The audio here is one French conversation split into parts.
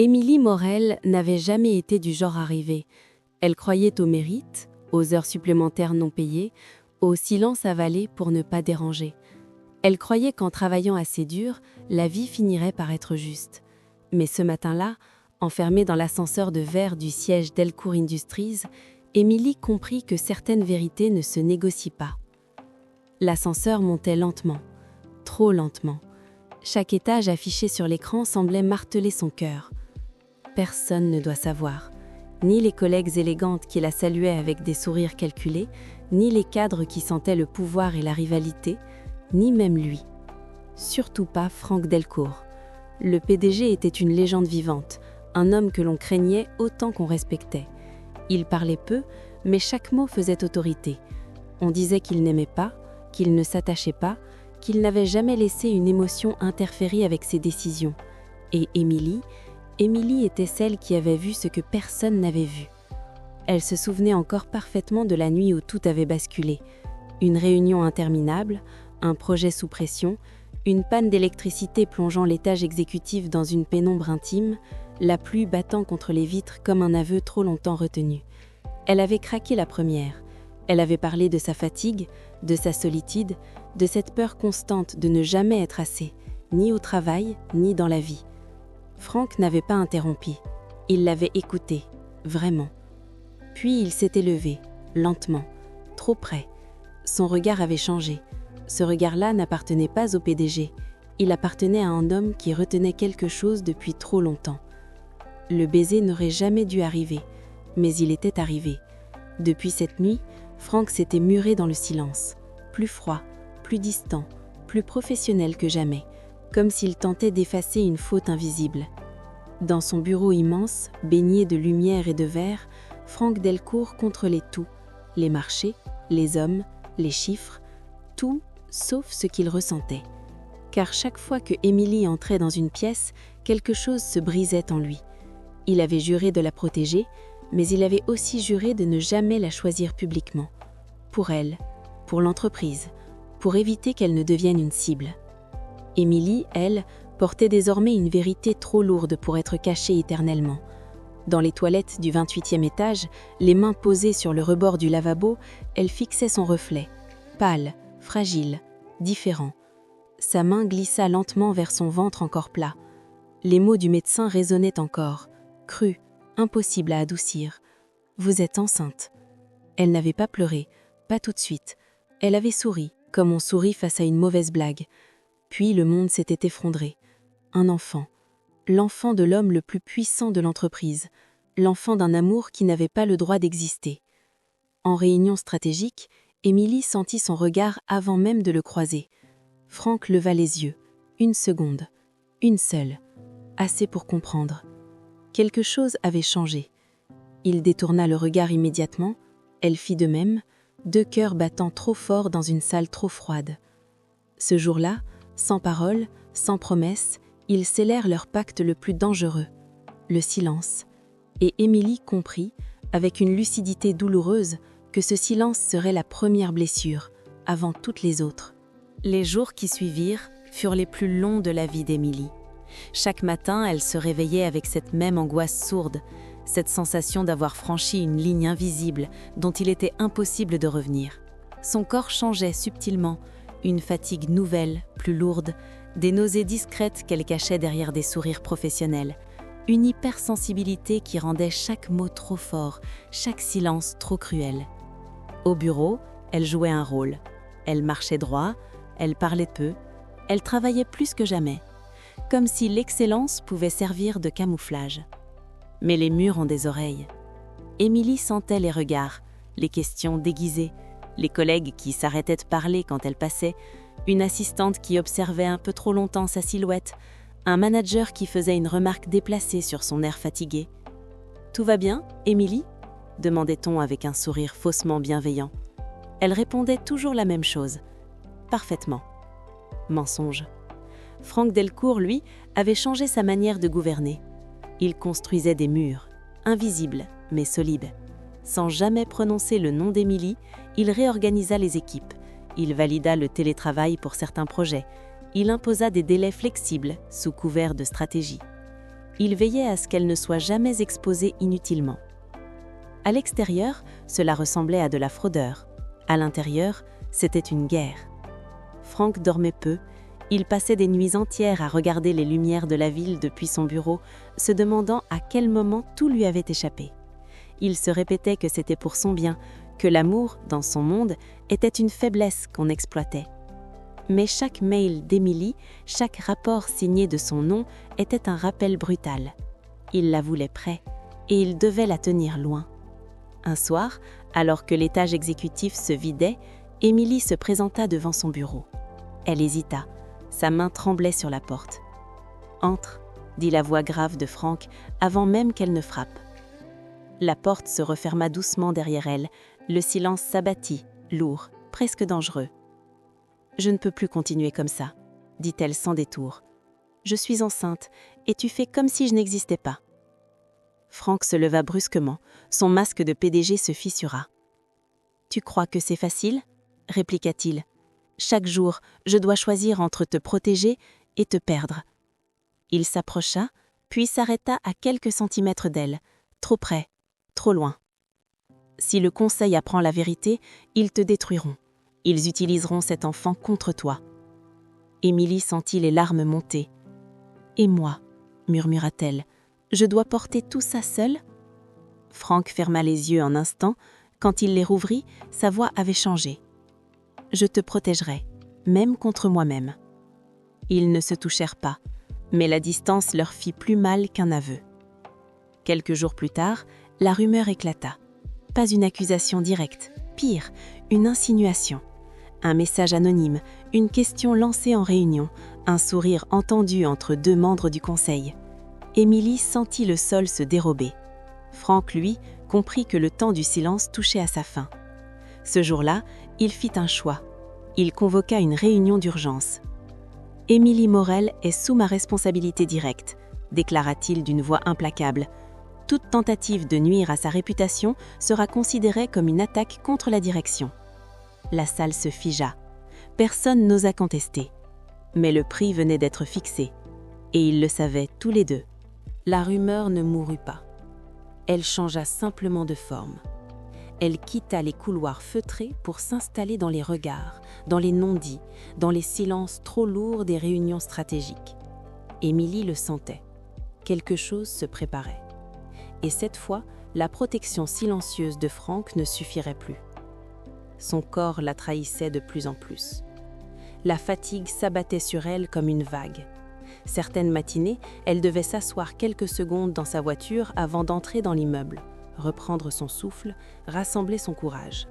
Émilie Morel n'avait jamais été du genre à rêver. Elle croyait au mérite, aux heures supplémentaires non payées, au silence avalé pour ne pas déranger. Elle croyait qu'en travaillant assez dur, la vie finirait par être juste. Mais ce matin-là, enfermée dans l'ascenseur de verre du siège Delcourt Industries, Émilie comprit que certaines vérités ne se négocient pas. L'ascenseur montait lentement, trop lentement. Chaque étage affiché sur l'écran semblait marteler son cœur. Personne ne doit savoir, ni les collègues élégantes qui la saluaient avec des sourires calculés, ni les cadres qui sentaient le pouvoir et la rivalité, ni même lui. Surtout pas Franck Delcourt. Le PDG était une légende vivante, un homme que l'on craignait autant qu'on respectait. Il parlait peu, mais chaque mot faisait autorité. On disait qu'il n'aimait pas, qu'il ne s'attachait pas, qu'il n'avait jamais laissé une émotion interférer avec ses décisions. Et Émilie était celle qui avait vu ce que personne n'avait vu. Elle se souvenait encore parfaitement de la nuit où tout avait basculé. Une réunion interminable, un projet sous pression, une panne d'électricité plongeant l'étage exécutif dans une pénombre intime, la pluie battant contre les vitres comme un aveu trop longtemps retenu. Elle avait craqué la première. Elle avait parlé de sa fatigue, de sa solitude, de cette peur constante de ne jamais être assez, ni au travail, ni dans la vie. Franck n'avait pas interrompu. Il l'avait écoutée, vraiment. Puis il s'était levé, lentement, trop près. Son regard avait changé. Ce regard-là n'appartenait pas au PDG. Il appartenait à un homme qui retenait quelque chose depuis trop longtemps. Le baiser n'aurait jamais dû arriver, mais il était arrivé. Depuis cette nuit, Franck s'était muré dans le silence, plus froid, plus distant, plus professionnel que jamais, comme s'il tentait d'effacer une faute invisible. Dans son bureau immense, baigné de lumière et de verre, Franck Delcourt contrôlait tout, les marchés, les hommes, les chiffres, tout sauf ce qu'il ressentait. Car chaque fois que Émilie entrait dans une pièce, quelque chose se brisait en lui. Il avait juré de la protéger, mais il avait aussi juré de ne jamais la choisir publiquement. Pour elle, pour l'entreprise, pour éviter qu'elle ne devienne une cible. Émilie, elle, portait désormais une vérité trop lourde pour être cachée éternellement. Dans les toilettes du 28e étage, les mains posées sur le rebord du lavabo, elle fixait son reflet, pâle, fragile, différent. Sa main glissa lentement vers son ventre encore plat. Les mots du médecin résonnaient encore, crus, impossibles à adoucir. « Vous êtes enceinte ». Elle n'avait pas pleuré, pas tout de suite. Elle avait souri, comme on sourit face à une mauvaise blague. Puis le monde s'était effondré. Un enfant. L'enfant de l'homme le plus puissant de l'entreprise. L'enfant d'un amour qui n'avait pas le droit d'exister. En réunion stratégique, Émilie sentit son regard avant même de le croiser. Franck leva les yeux. Une seconde. Une seule. Assez pour comprendre. Quelque chose avait changé. Il détourna le regard immédiatement. Elle fit de même, deux cœurs battant trop fort dans une salle trop froide. Ce jour-là, sans parole, sans promesse, ils scellèrent leur pacte le plus dangereux, le silence. Et Émilie comprit, avec une lucidité douloureuse, que ce silence serait la première blessure, avant toutes les autres. Les jours qui suivirent furent les plus longs de la vie d'Émilie. Chaque matin, elle se réveillait avec cette même angoisse sourde, cette sensation d'avoir franchi une ligne invisible dont il était impossible de revenir. Son corps changeait subtilement, une fatigue nouvelle, plus lourde, des nausées discrètes qu'elle cachait derrière des sourires professionnels, une hypersensibilité qui rendait chaque mot trop fort, chaque silence trop cruel. Au bureau, elle jouait un rôle. Elle marchait droit, elle parlait peu, elle travaillait plus que jamais, comme si l'excellence pouvait servir de camouflage. Mais les murs ont des oreilles. Émilie sentait les regards, les questions déguisées, les collègues qui s'arrêtaient de parler quand elle passait, une assistante qui observait un peu trop longtemps sa silhouette, un manager qui faisait une remarque déplacée sur son air fatigué. « Tout va bien, Émilie » demandait-on avec un sourire faussement bienveillant. Elle répondait toujours la même chose. « Parfaitement. » Mensonge. Franck Delcourt, lui, avait changé sa manière de gouverner. Il construisait des murs, invisibles mais solides. Sans jamais prononcer le nom d'Émilie, il réorganisa les équipes. Il valida le télétravail pour certains projets. Il imposa des délais flexibles sous couvert de stratégie. Il veillait à ce qu'elle ne soit jamais exposée inutilement. À l'extérieur, cela ressemblait à de la fraudeur. À l'intérieur, c'était une guerre. Frank dormait peu. Il passait des nuits entières à regarder les lumières de la ville depuis son bureau, se demandant à quel moment tout lui avait échappé. Il se répétait que c'était pour son bien, que l'amour, dans son monde, était une faiblesse qu'on exploitait. Mais chaque mail d'Emily, chaque rapport signé de son nom était un rappel brutal. Il la voulait près, et il devait la tenir loin. Un soir, alors que l'étage exécutif se vidait, Emily se présenta devant son bureau. Elle hésita, sa main tremblait sur la porte. « Entre », dit la voix grave de Frank, avant même qu'elle ne frappe. La porte se referma doucement derrière elle, le silence s'abattit, lourd, presque dangereux. « Je ne peux plus continuer comme ça », dit-elle sans détour. « Je suis enceinte, et tu fais comme si je n'existais pas. » Frank se leva brusquement, son masque de PDG se fissura. « Tu crois que c'est facile ?» répliqua-t-il. « Chaque jour, je dois choisir entre te protéger et te perdre. » Il s'approcha, puis s'arrêta à quelques centimètres d'elle, trop près, trop loin. « Si le conseil apprend la vérité, ils te détruiront. Ils utiliseront cet enfant contre toi. » Émilie sentit les larmes monter. « Et moi ?» murmura-t-elle. « Je dois porter tout ça seule ?» Frank ferma les yeux un instant. Quand il les rouvrit, sa voix avait changé. « Je te protégerai, même contre moi-même. » Ils ne se touchèrent pas, mais la distance leur fit plus mal qu'un aveu. Quelques jours plus tard, la rumeur éclata. Pas une accusation directe, pire, une insinuation. Un message anonyme, une question lancée en réunion, un sourire entendu entre deux membres du conseil. Émilie sentit le sol se dérober. Frank, lui, comprit que le temps du silence touchait à sa fin. Ce jour-là, il fit un choix. Il convoqua une réunion d'urgence. « Émilie Morel est sous ma responsabilité directe », déclara-t-il d'une voix implacable. « Toute tentative de nuire à sa réputation sera considérée comme une attaque contre la direction. » La salle se figea. Personne n'osa contester. Mais le prix venait d'être fixé. Et ils le savaient tous les deux. La rumeur ne mourut pas. Elle changea simplement de forme. Elle quitta les couloirs feutrés pour s'installer dans les regards, dans les non-dits, dans les silences trop lourds des réunions stratégiques. Émilie le sentait. Quelque chose se préparait. Et cette fois, la protection silencieuse de Frank ne suffirait plus. Son corps la trahissait de plus en plus. La fatigue s'abattait sur elle comme une vague. Certaines matinées, elle devait s'asseoir quelques secondes dans sa voiture avant d'entrer dans l'immeuble, reprendre son souffle, rassembler son courage.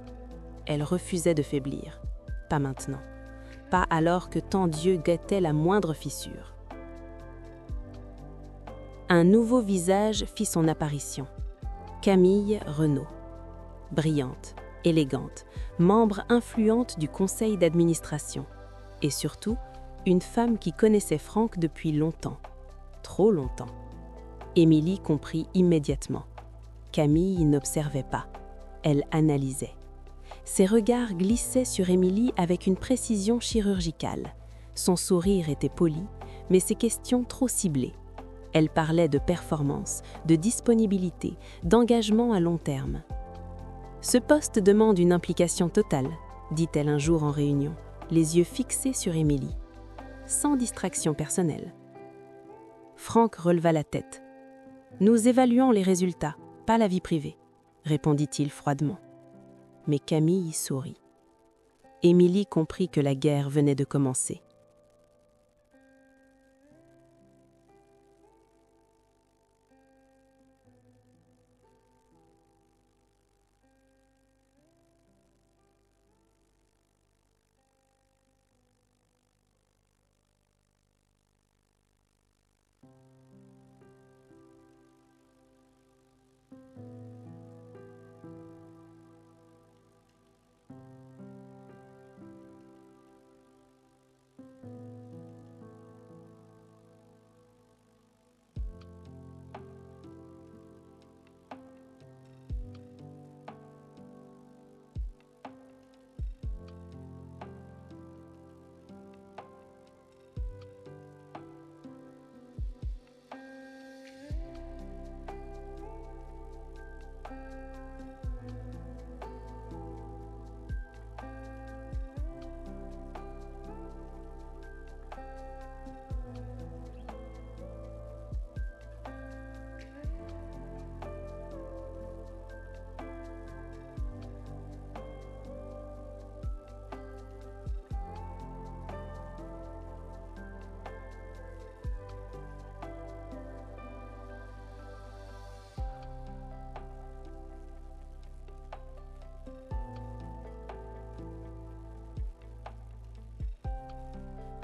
Elle refusait de faiblir. Pas maintenant. Pas alors que tant d'yeux guettaient la moindre fissure. Un nouveau visage fit son apparition. Camille Renaud. Brillante, élégante, membre influente du conseil d'administration. Et surtout, une femme qui connaissait Frank depuis longtemps. Trop longtemps. Émilie comprit immédiatement. Camille n'observait pas. Elle analysait. Ses regards glissaient sur Émilie avec une précision chirurgicale. Son sourire était poli, mais ses questions trop ciblées. Elle parlait de performance, de disponibilité, d'engagement à long terme. « Ce poste demande une implication totale », dit-elle un jour en réunion, les yeux fixés sur Émilie. Sans distraction personnelle. Frank releva la tête. « Nous évaluons les résultats, pas la vie privée », répondit-il froidement. Mais Camille sourit. Émilie comprit que la guerre venait de commencer.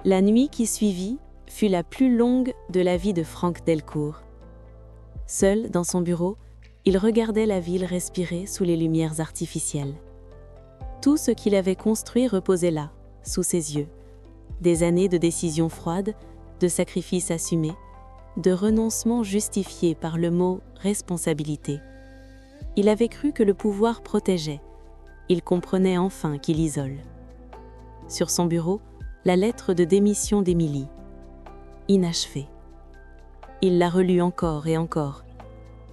La nuit qui suivit fut la plus longue de la vie de Frank Delcourt. Seul, dans son bureau, il regardait la ville respirer sous les lumières artificielles. Tout ce qu'il avait construit reposait là, sous ses yeux. Des années de décisions froides, de sacrifices assumés, de renoncements justifiés par le mot « responsabilité ». Il avait cru que le pouvoir protégeait. Il comprenait enfin qu'il isole. Sur son bureau, la lettre de démission d'Émilie. Inachevée. Il la relut encore et encore.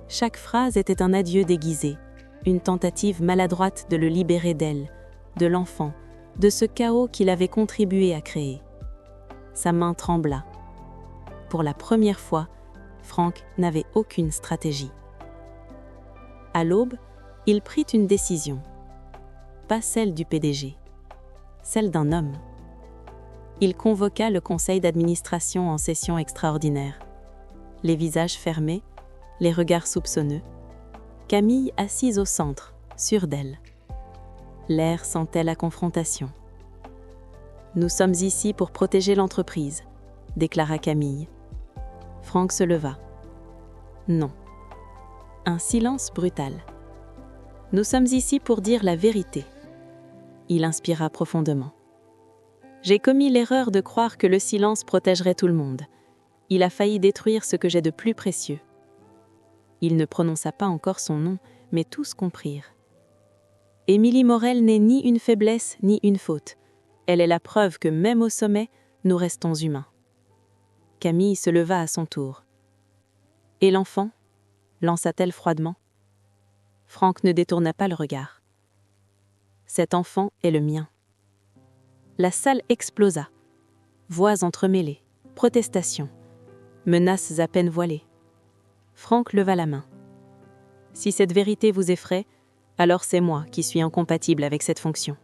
Chaque phrase était un adieu déguisé, une tentative maladroite de le libérer d'elle, de l'enfant, de ce chaos qu'il avait contribué à créer. Sa main trembla. Pour la première fois, Frank n'avait aucune stratégie. À l'aube, il prit une décision. Pas celle du PDG, celle d'un homme. Il convoqua le conseil d'administration en session extraordinaire. Les visages fermés, les regards soupçonneux. Camille assise au centre, sûre d'elle. L'air sentait la confrontation. « Nous sommes ici pour protéger l'entreprise », déclara Camille. Frank se leva. « Non. » Un silence brutal. « Nous sommes ici pour dire la vérité. » Il inspira profondément. « J'ai commis l'erreur de croire que le silence protégerait tout le monde. Il a failli détruire ce que j'ai de plus précieux. » Il ne prononça pas encore son nom, mais tous comprirent. « Émilie Morel n'est ni une faiblesse ni une faute. Elle est la preuve que même au sommet, nous restons humains. » Camille se leva à son tour. « Et l'enfant » lança-t-elle froidement. Frank ne détourna pas le regard. « Cet enfant est le mien. » La salle explosa. Voix entremêlées, protestations, menaces à peine voilées. Frank leva la main. « Si cette vérité vous effraie, alors c'est moi qui suis incompatible avec cette fonction. »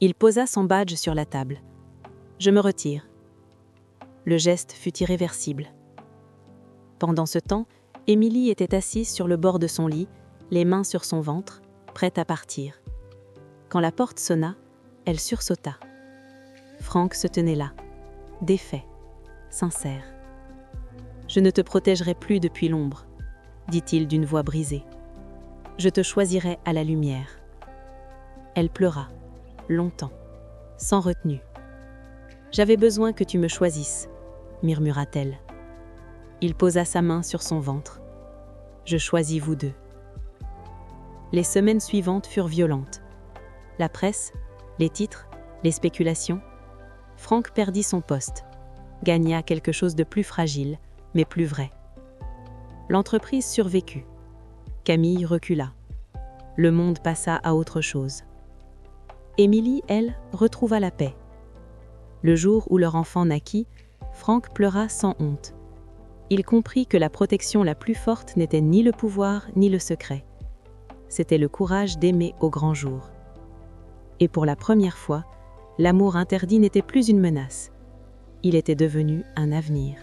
Il posa son badge sur la table. « Je me retire. » Le geste fut irréversible. Pendant ce temps, Émilie était assise sur le bord de son lit, les mains sur son ventre, prête à partir. Quand la porte sonna, elle sursauta. Frank se tenait là, défait, sincère. « Je ne te protégerai plus depuis l'ombre, » dit-il d'une voix brisée. « Je te choisirai à la lumière. » Elle pleura, longtemps, sans retenue. « J'avais besoin que tu me choisisses, » murmura-t-elle. Il posa sa main sur son ventre. « Je choisis vous deux. » Les semaines suivantes furent violentes. La presse, les titres, les spéculations. Frank perdit son poste, gagna quelque chose de plus fragile, mais plus vrai. L'entreprise survécut. Camille recula. Le monde passa à autre chose. Émilie, elle, retrouva la paix. Le jour où leur enfant naquit, Frank pleura sans honte. Il comprit que la protection la plus forte n'était ni le pouvoir ni le secret. C'était le courage d'aimer au grand jour. Et pour la première fois, l'amour interdit n'était plus une menace. Il était devenu un avenir.